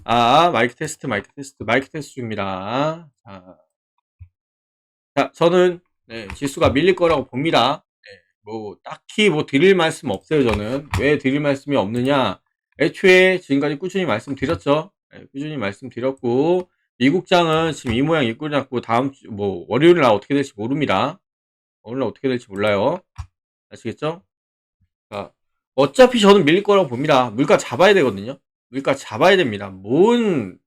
마이크 테스트 중입니다. 저는 지수가 밀릴 거라고 봅니다. 뭐 딱히 뭐 드릴 말씀 없어요. 저는 왜 드릴 말씀이 없느냐, 애초에 지금까지 꾸준히 말씀드렸죠. 꾸준히 말씀드렸고, 미국장은 지금 이 모양 이 꼴 났고, 다음 주 뭐 월요일 날 어떻게 될지 모릅니다. 월요일 날 어떻게 될지 몰라요. 아시겠죠? 자, 어차피 저는 밀릴 거라고 봅니다. 물가 잡아야 되거든요. 물가 잡아야 됩니다. 뭔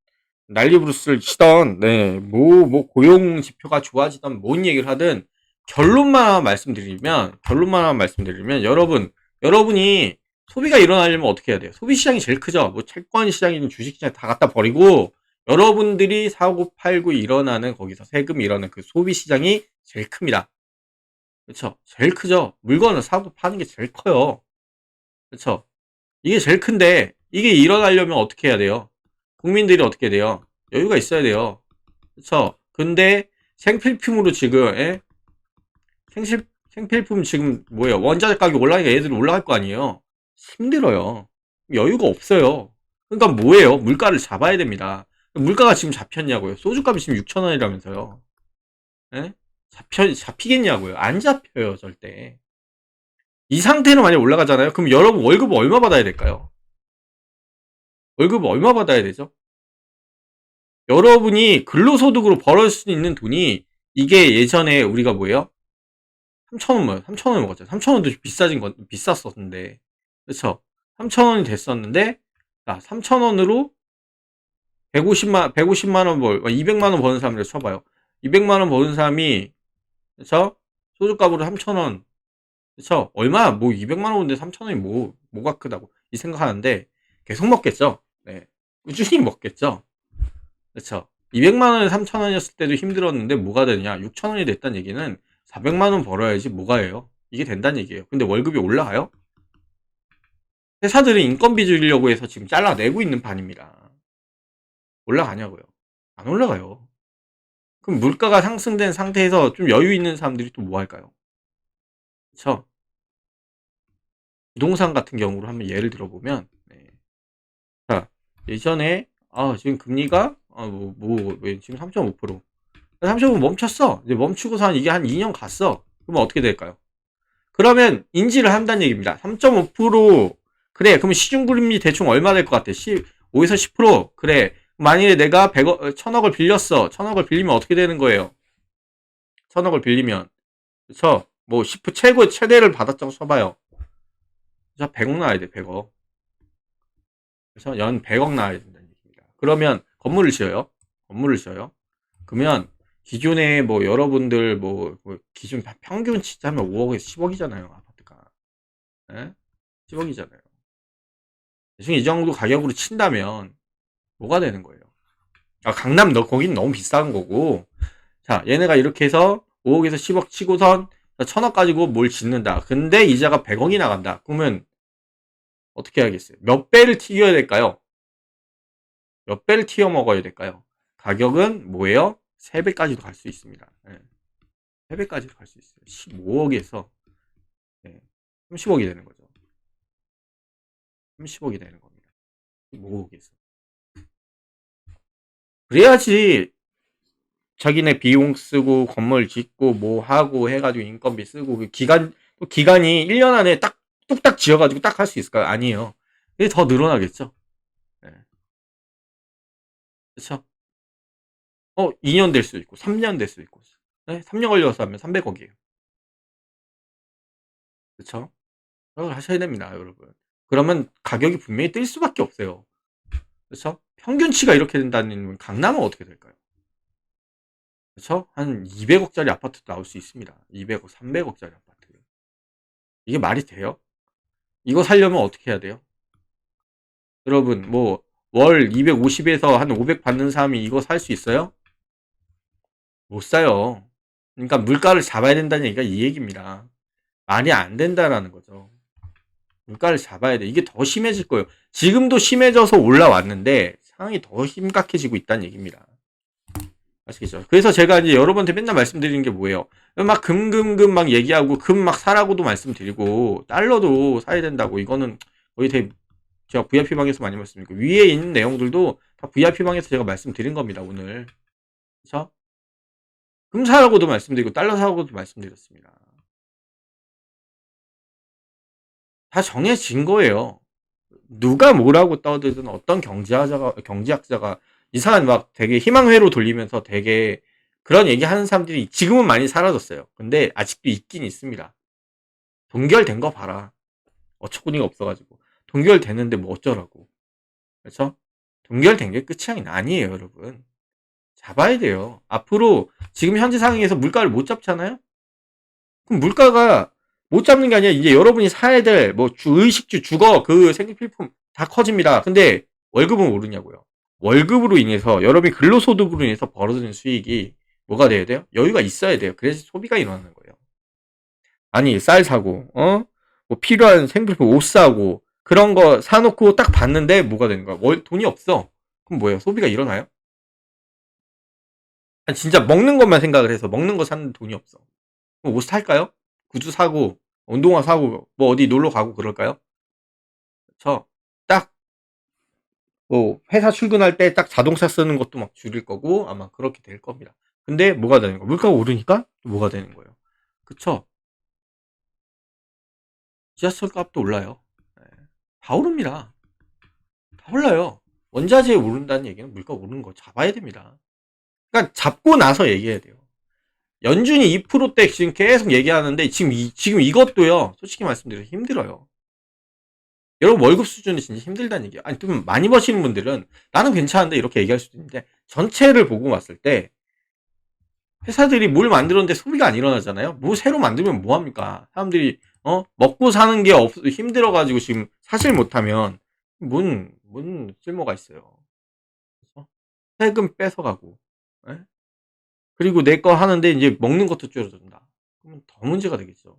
난리부르스를 치던, 뭐 고용 지표가 좋아지던 뭔 얘기를 하든 결론만 말씀드리면, 여러분이 소비가 일어나려면 어떻게 해야 돼요? 소비 시장이 제일 크죠. 뭐 채권 시장이든 주식 시장 다 갖다 버리고 여러분들이 사고 팔고 일어나는, 거기서 세금이 일어나는 그 소비 시장이 제일 큽니다. 그렇죠? 제일 크죠. 물건을 사고 파는 게 제일 커요. 그렇죠? 이게 제일 큰데, 이게 일어나려면 어떻게 해야 돼요? 국민들이 어떻게 해야 돼요? 여유가 있어야 돼요. 그쵸? 근데 생필품으로 지금, 생필품 지금 뭐예요? 원자재 가격 올라가니까 얘들이 올라갈 거 아니에요? 힘들어요. 여유가 없어요. 그러니까 뭐예요? 물가를 잡아야 됩니다. 물가가 지금 잡혔냐고요? 소주값이 지금 6,000원이라면서요. 예? 잡히겠냐고요? 안 잡혀요, 절대. 이 상태로 만약 올라가잖아요? 그럼 여러분 월급 얼마 받아야 될까요? 월급 얼마 받아야 되죠? 여러분이 근로소득으로 벌을 수 있는 돈이, 이게 예전에 우리가 뭐예요? 3,000원 먹었죠. 3,000원도 비쌌었는데. 그쵸? 3,000원이 됐었는데, 자, 3,000원으로 150만원 200만원 버는 사람들 쳐봐요. 200만원 버는 사람이, 그쵸? 소주값으로 3,000원. 그쵸? 얼마, 뭐 200만원 버는데 3,000원이 뭐가 크다고 이 생각하는데, 계속 먹겠죠? 네. 꾸준히 먹겠죠? 그쵸? 200만원에 3,000원이었을 때도 힘들었는데 뭐가 되냐? 6,000원이 됐다는 얘기는 400만원 벌어야지 뭐가 해요? 이게 된다는 얘기예요. 근데 월급이 올라가요? 회사들은 인건비 줄이려고 해서 지금 잘라내고 있는 판입니다. 올라가냐고요? 안 올라가요. 그럼 물가가 상승된 상태에서 좀 여유 있는 사람들이 또 뭐 할까요? 그쵸? 부동산 같은 경우로 한번 예를 들어보면, 자, 예전에, 지금 금리가, 지금 3.5%. 3.5 멈췄어. 이제 멈추고서 이게 한 2년 갔어. 그러면 어떻게 될까요? 그러면 인지를 한다는 얘기입니다. 3.5%, 그래. 그러면 시중금리 대충 얼마 될 것 같아? 5에서 10%. 그래. 만일에 내가 100억, 1000억을 빌렸어. 1000억을 빌리면 어떻게 되는 거예요? 1000억을 빌리면. 그쵸? 뭐, 10% 최대를 받았다고 쳐봐요. 그래서 100억 나와야 돼, 100억. 그래서 연 100억 나와야 된다는 얘기입니다. 그러면 건물을 지어요. 그러면 기존에 뭐 여러분들 기존 평균 치자면 5억에서 10억이잖아요, 아파트가. 예? 10억이잖아요. 대충 이 정도 가격으로 친다면 뭐가 되는 거예요? 강남 거긴 너무 비싼 거고. 자, 얘네가 이렇게 해서 5억에서 10억 치고선 1000억 가지고 뭘 짓는다. 근데 이자가 100억이 나간다. 그러면 어떻게 해야겠어요? 몇 배를 튀겨야 될까요? 몇 배를 튀어 먹어야 될까요? 가격은 뭐예요? 3배까지도 갈 수 있습니다. 3배까지도 갈 수 있어요. 15억에서 30억이 되는 거죠. 30억이 되는 겁니다. 15억에서. 그래야지 자기네 비용 쓰고 건물 짓고 뭐 하고 해가지고 인건비 쓰고 기간이 1년 안에 딱 뚝딱 지어가지고 딱 할 수 있을까요? 아니에요. 이게 더 늘어나겠죠. 네. 그렇죠? 2년 될 수 있고 3년 될 수 있고. 3년 걸려서 하면 300억이에요. 그렇죠? 그걸 하셔야 됩니다, 여러분. 그러면 가격이 분명히 뜰 수밖에 없어요. 그렇죠? 평균치가 이렇게 된다는 강남은 어떻게 될까요? 그렇죠? 한 200억짜리 아파트도 나올 수 있습니다. 200억, 300억짜리 아파트. 이게 말이 돼요? 이거 살려면 어떻게 해야 돼요? 여러분, 월 250에서 한 500 받는 사람이 이거 살 수 있어요? 못 사요. 그러니까 물가를 잡아야 된다는 얘기가 이 얘기입니다. 말이 안 된다라는 거죠. 물가를 잡아야 돼. 이게 더 심해질 거예요. 지금도 심해져서 올라왔는데 상황이 더 심각해지고 있다는 얘기입니다. 아시겠죠? 그래서 제가 이제 여러분한테 맨날 말씀드리는 게 뭐예요? 막 막 얘기하고 금 막 사라고도 말씀드리고 달러도 사야 된다고, 이거는 거의 제가 VIP 방에서 많이 말씀드리고 위에 있는 내용들도 다 VIP방에서 제가 말씀드린 겁니다, 오늘. 그쵸? 금 사라고도 말씀드리고 달러 사라고도 말씀드렸습니다. 다 정해진 거예요. 누가 뭐라고 떠들든 어떤 경제학자가 이상한 막 되게 희망회로 돌리면서 되게 그런 얘기하는 사람들이 지금은 많이 사라졌어요. 근데 아직도 있긴 있습니다. 동결된 거 봐라. 어처구니가 없어가지고 동결됐는데 뭐 어쩌라고. 그래서 동결된 게 끝이 아니에요, 여러분. 잡아야 돼요. 앞으로 지금 현재 상황에서 물가를 못 잡잖아요? 그럼 물가가 못 잡는 게 아니라 이제 여러분이 사야 될 뭐 의식주, 주거, 그 생필품 다 커집니다. 근데 월급은 오르냐고요. 월급으로 인해서 여러분이 근로소득으로 인해서 벌어지는 수익이 뭐가 돼야 돼요? 여유가 있어야 돼요. 그래서 소비가 일어나는 거예요. 아니 쌀 사고 뭐 필요한 생필품 옷 사고 그런 거 사놓고 딱 봤는데 뭐가 되는 거야? 돈이 없어. 그럼 뭐예요? 소비가 일어나요? 아니, 진짜 먹는 것만 생각을 해서 먹는 거 사는데 돈이 없어. 그럼 옷 살까요? 구두 사고 운동화 사고 뭐 어디 놀러 가고 그럴까요? 그쵸? 딱 뭐 회사 출근할 때 딱 자동차 쓰는 것도 막 줄일 거고 아마 그렇게 될 겁니다. 근데 뭐가 되는 거야? 물가가 오르니까 뭐가 되는 거예요? 그쵸? 지하철 값도 올라요. 네. 다 오릅니다. 다 올라요. 원자재 오른다는 얘기는 물가 오르는 거 잡아야 됩니다. 그러니까 잡고 나서 얘기해야 돼요. 연준이 2%대 지금 계속 얘기하는데 지금 이것도요. 솔직히 말씀드려서 힘들어요. 여러분 월급 수준이 진짜 힘들다는 얘기예요. 아니 좀 많이 버시는 분들은 나는 괜찮은데 이렇게 얘기할 수도 있는데 전체를 보고 봤을 때 회사들이 뭘 만들었는데 소비가 안 일어나잖아요. 뭐 새로 만들면 뭐 합니까? 사람들이 먹고 사는 게 힘들어 가지고 지금 사실 못하면 뭔 쓸모가 있어요. 그래서 세금 뺏어가고 예? 그리고 내 거 하는데 이제 먹는 것도 줄어든다. 그러면 더 문제가 되겠죠.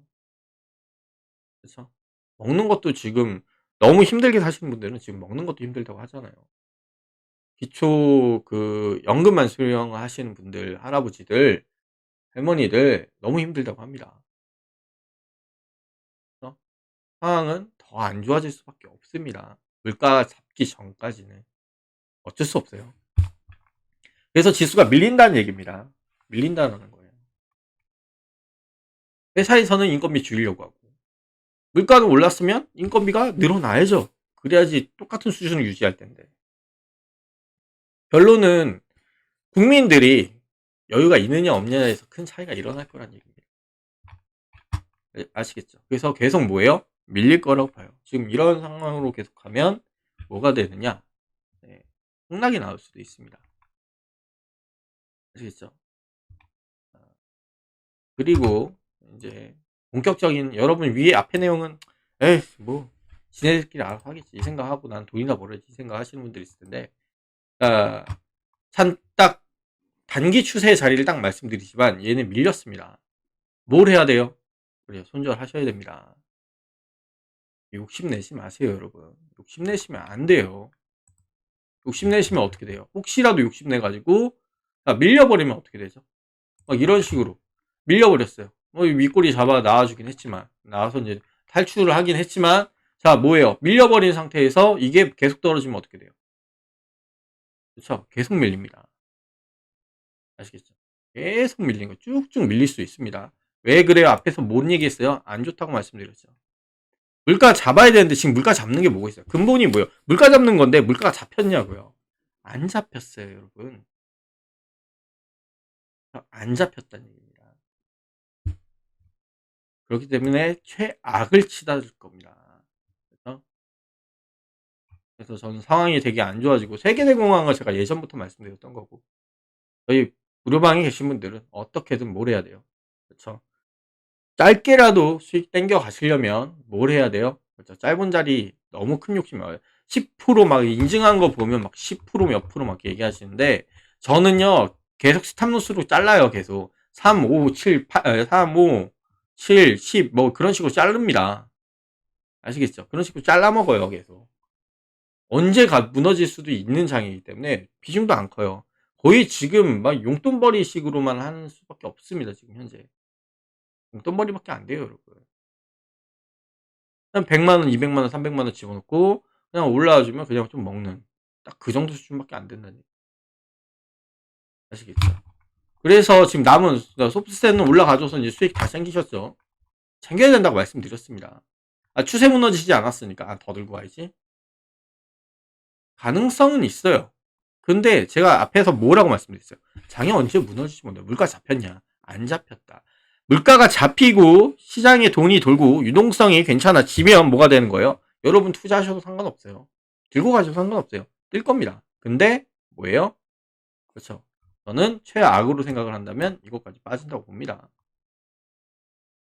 그렇죠? 먹는 것도 지금 너무 힘들게 사시는 분들은 지금 먹는 것도 힘들다고 하잖아요. 기초 그 연금만 수령하시는 분들, 할아버지들, 할머니들 너무 힘들다고 합니다. 그래서 상황은 더 안 좋아질 수밖에 없습니다. 물가 잡기 전까지는 어쩔 수 없어요. 그래서 지수가 밀린다는 얘기입니다. 밀린다는 거예요. 회사에서는 인건비 줄이려고 하고 물가는 올랐으면 인건비가 늘어나야죠. 그래야지 똑같은 수준을 유지할 텐데. 결론은 국민들이 여유가 있느냐 없느냐에서 큰 차이가 일어날 거란 얘기입니다. 아시겠죠? 그래서 계속 뭐예요? 밀릴 거라고 봐요. 지금 이런 상황으로 계속하면 뭐가 되느냐? 네, 폭락이 나올 수도 있습니다. 아시겠죠? 그리고 이제 본격적인 여러분 위에 앞에 내용은 에이 뭐 지네들끼리 알아서 하겠지 이 생각하고 난 돈이나 벌어야지 이 생각하시는 분들이 있을 텐데 딱 단기 추세의 자리를 딱 말씀드리지만 얘는 밀렸습니다. 뭘 해야 돼요? 그래요. 손절하셔야 됩니다. 욕심내지 마세요, 여러분. 욕심내시면 안 돼요. 욕심내시면 어떻게 돼요? 혹시라도 욕심내가지고 밀려버리면 어떻게 되죠? 막 이런 식으로 밀려버렸어요. 윗꼬리 잡아 나와주긴 했지만 나와서 이제 탈출을 하긴 했지만 자 뭐예요? 밀려버린 상태에서 이게 계속 떨어지면 어떻게 돼요? 그렇죠? 계속 밀립니다. 아시겠죠? 계속 밀리는 거 쭉쭉 밀릴 수 있습니다. 왜 그래요? 앞에서 뭔 얘기했어요? 안 좋다고 말씀드렸죠. 물가 잡아야 되는데 지금 물가 잡는 게 뭐가 있어요? 근본이 뭐예요? 물가 잡는 건데 물가가 잡혔냐고요? 안 잡혔어요, 여러분. 안 잡혔다는 얘기입니다. 그렇기 때문에 최악을 치닫을 겁니다. 그래서 저는 상황이 되게 안 좋아지고 세계대공황을 제가 예전부터 말씀드렸던 거고 저희 무료방에 계신 분들은 어떻게든 뭘 해야 돼요. 그렇죠? 짧게라도 수익 땡겨 가시려면 뭘 해야 돼요? 그렇죠? 짧은 자리 너무 큰 욕심 말아요. 10%막 인증한 거 보면 막 10%몇 프로 막 얘기하시는데 저는요 계속 스탑로스로 잘라요 계속 3, 5, 7, 8, 3, 5, 7, 10 뭐 그런 식으로 자릅니다. 아시겠죠? 그런 식으로 잘라 먹어요 계속. 언제가 무너질 수도 있는 장이기 때문에 비중도 안 커요. 거의 지금 막 용돈벌이식으로만 하는 수밖에 없습니다 지금 현재. 용돈벌이밖에 안 돼요 여러분. 그냥 100만 원, 200만 원, 300만 원 집어넣고 그냥 올라와 주면 그냥 좀 먹는. 딱 그 정도 수준밖에 안 된다니. 아시겠죠? 그래서 지금 남은 소프트셋은 올라가줘서 이제 수익 다 챙기셨죠. 챙겨야 된다고 말씀드렸습니다. 추세 무너지지 않았으니까 더 들고 와야지. 가능성은 있어요. 근데 제가 앞에서 뭐라고 말씀드렸어요? 장이 언제 무너질지 몰라. 물가 잡혔냐? 안 잡혔다. 물가가 잡히고 시장에 돈이 돌고 유동성이 괜찮아지면 뭐가 되는 거예요? 여러분 투자하셔도 상관없어요. 들고 가셔도 상관없어요. 뜰 겁니다. 근데 뭐예요? 그렇죠. 저는 최악으로 생각을 한다면 이것까지 빠진다고 봅니다.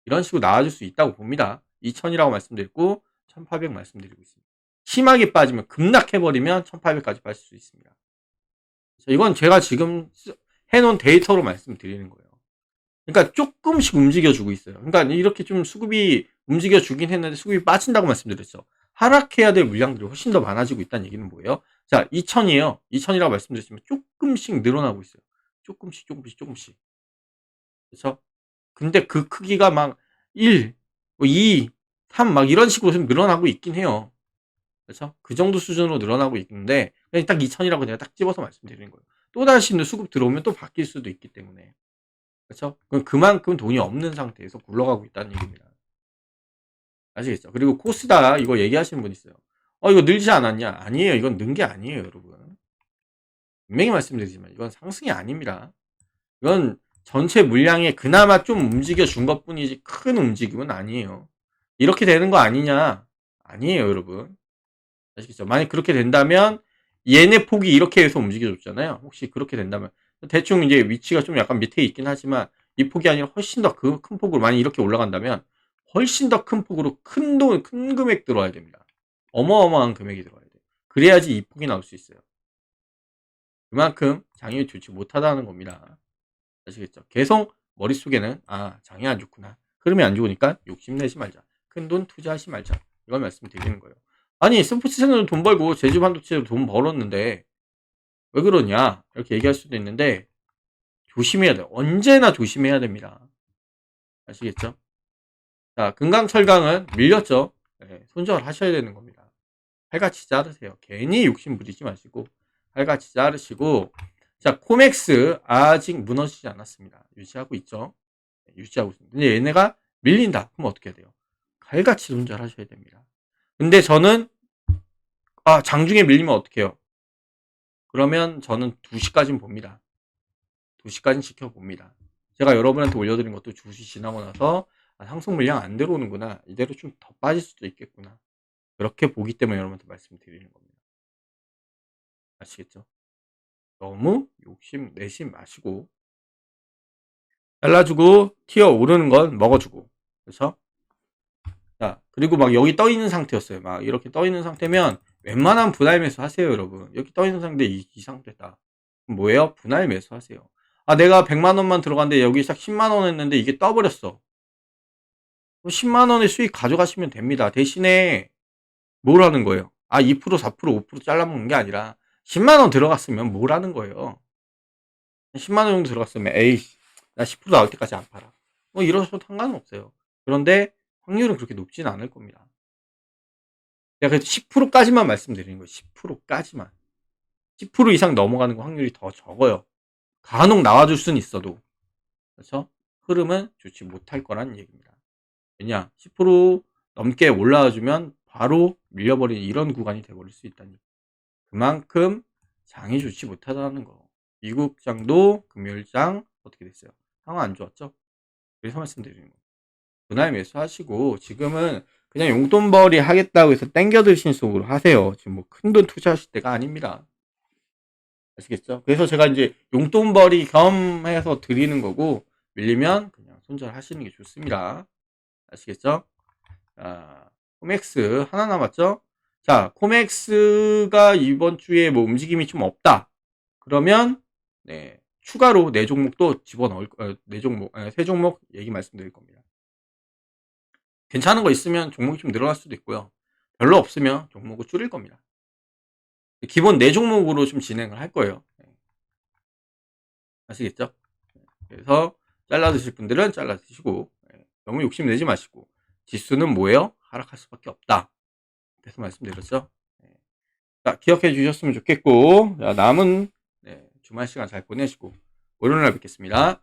이런 식으로 나아질 수 있다고 봅니다. 2000이라고 말씀드렸고 1800 말씀드리고 있습니다. 심하게 빠지면 급락해버리면 1800까지 빠질 수 있습니다. 이건 제가 지금 해놓은 데이터로 말씀드리는 거예요. 그러니까 조금씩 움직여주고 있어요. 그러니까 이렇게 좀 수급이 움직여주긴 했는데 수급이 빠진다고 말씀드렸죠. 하락해야 될 물량들이 훨씬 더 많아지고 있다는 얘기는 뭐예요? 자, 2000이에요. 2000이라고 말씀드렸지만 조금씩 늘어나고 있어요. 조금씩. 그렇죠? 근데 그 크기가 막 1, 2, 3 막 이런 식으로 좀 늘어나고 있긴 해요. 그렇죠? 그 정도 수준으로 늘어나고 있는데 그냥 딱 2000이라고 내가 딱 집어서 말씀드리는 거예요. 또다시 수급 들어오면 또 바뀔 수도 있기 때문에. 그렇죠? 그만큼 돈이 없는 상태에서 굴러가고 있다는 얘기입니다. 아시겠죠? 그리고 코스다 이거 얘기하시는 분 있어요. 이거 늘지 않았냐? 아니에요. 이건 는 게 아니에요, 여러분. 분명히 말씀드리지만 이건 상승이 아닙니다. 이건 전체 물량에 그나마 좀 움직여 준 것뿐이지 큰 움직임은 아니에요. 이렇게 되는 거 아니냐? 아니에요, 여러분. 아시겠죠? 만약 그렇게 된다면 얘네 폭이 이렇게 해서 움직여줬잖아요. 혹시 그렇게 된다면 대충 이제 위치가 좀 약간 밑에 있긴 하지만 이 폭이 아니라 훨씬 더 큰 폭으로 많이 이렇게 올라간다면 훨씬 더 큰 폭으로 큰 금액 들어와야 됩니다. 어마어마한 금액이 들어와야 돼요. 그래야지 이 폭이 나올 수 있어요. 그만큼 장이 좋지 못하다는 겁니다. 아시겠죠? 계속 머릿속에는 장이 안 좋구나. 흐름이 안 좋으니까 욕심내지 말자. 큰돈 투자하지 말자. 이걸 말씀드리는 거예요. 아니 스포츠 채널로 돈 벌고 제주 반도체로 돈 벌었는데 왜 그러냐 이렇게 얘기할 수도 있는데 조심해야 돼요. 언제나 조심해야 됩니다. 아시겠죠? 자, 금강철강은 밀렸죠. 네, 손절하셔야 되는 겁니다. 칼같이 자르세요. 괜히 욕심 부리지 마시고 칼같이 자르시고 자, 코맥스 아직 무너지지 않았습니다. 유지하고 있죠. 네, 유지하고 있습니다. 근데 얘네가 밀린다. 그럼 어떻게 해야 돼요? 칼같이 손절하셔야 됩니다. 근데 저는 장중에 밀리면 어떻게 해요? 그러면 저는 2시까지는 봅니다. 2시까지는 지켜봅니다. 제가 여러분한테 올려드린 것도 2시 지나고 나서 상승 물량 안 들어오는구나. 이대로 좀 더 빠질 수도 있겠구나. 그렇게 보기 때문에 여러분한테 말씀드리는 겁니다. 아시겠죠? 너무 욕심 내지 마시고 잘라주고 튀어 오르는 건 먹어주고 그렇죠? 자, 그리고 막 여기 떠 있는 상태였어요. 막 이렇게 떠 있는 상태면 웬만한 분할 매수 하세요, 여러분. 여기 떠 있는 상태 이 상태다. 뭐예요? 분할 매수 하세요. 내가 100만 원만 들어갔는데 여기 딱 10만 원 했는데 이게 떠버렸어. 10만 원의 수익 가져가시면 됩니다. 대신에 뭘 하는 거예요? 2%, 4%, 5% 잘라먹는 게 아니라 10만 원 들어갔으면 뭘 하는 거예요? 10만 원 정도 들어갔으면 에이, 나 10% 나올 때까지 안 팔아. 이러셔도 상관은 없어요. 그런데 확률은 그렇게 높지는 않을 겁니다. 제가 그래도 10%까지만 말씀드리는 거예요. 10%까지만. 10% 이상 넘어가는 거 확률이 더 적어요. 간혹 나와줄 수는 있어도. 그렇죠? 흐름은 좋지 못할 거란 얘기입니다. 왜냐? 10% 넘게 올라와주면 바로 밀려버리는 이런 구간이 돼버릴 수 있다니. 그만큼 장이 좋지 못하다는 거. 미국장도 금요일장 어떻게 됐어요? 상황 안 좋았죠? 그래서 말씀드리는 거예요. 분할 매수하시고 지금은 그냥 용돈벌이 하겠다고 해서 땡겨 드신 속으로 하세요. 지금 뭐 큰돈 투자하실 때가 아닙니다. 아시겠죠? 그래서 제가 이제 용돈벌이 겸해서 드리는 거고 밀리면 그냥 손절하시는 게 좋습니다. 아시겠죠? 자, 코맥스 하나 남았죠? 자, 코맥스가 이번 주에 뭐 움직임이 좀 없다. 그러면 네, 추가로 네 종목도 집어넣을 네 종목, 세 종목 얘기 말씀드릴 겁니다. 괜찮은 거 있으면 종목이 좀 늘어날 수도 있고요. 별로 없으면 종목을 줄일 겁니다. 기본 네 종목으로 좀 진행을 할 거예요. 아시겠죠? 그래서 잘라 드실 분들은 잘라 드시고 너무 욕심 내지 마시고 지수는 뭐예요? 하락할 수밖에 없다. 그래서 말씀드렸죠. 기억해 주셨으면 좋겠고, 자, 남은 주말 시간 잘 보내시고 월요일날 뵙겠습니다.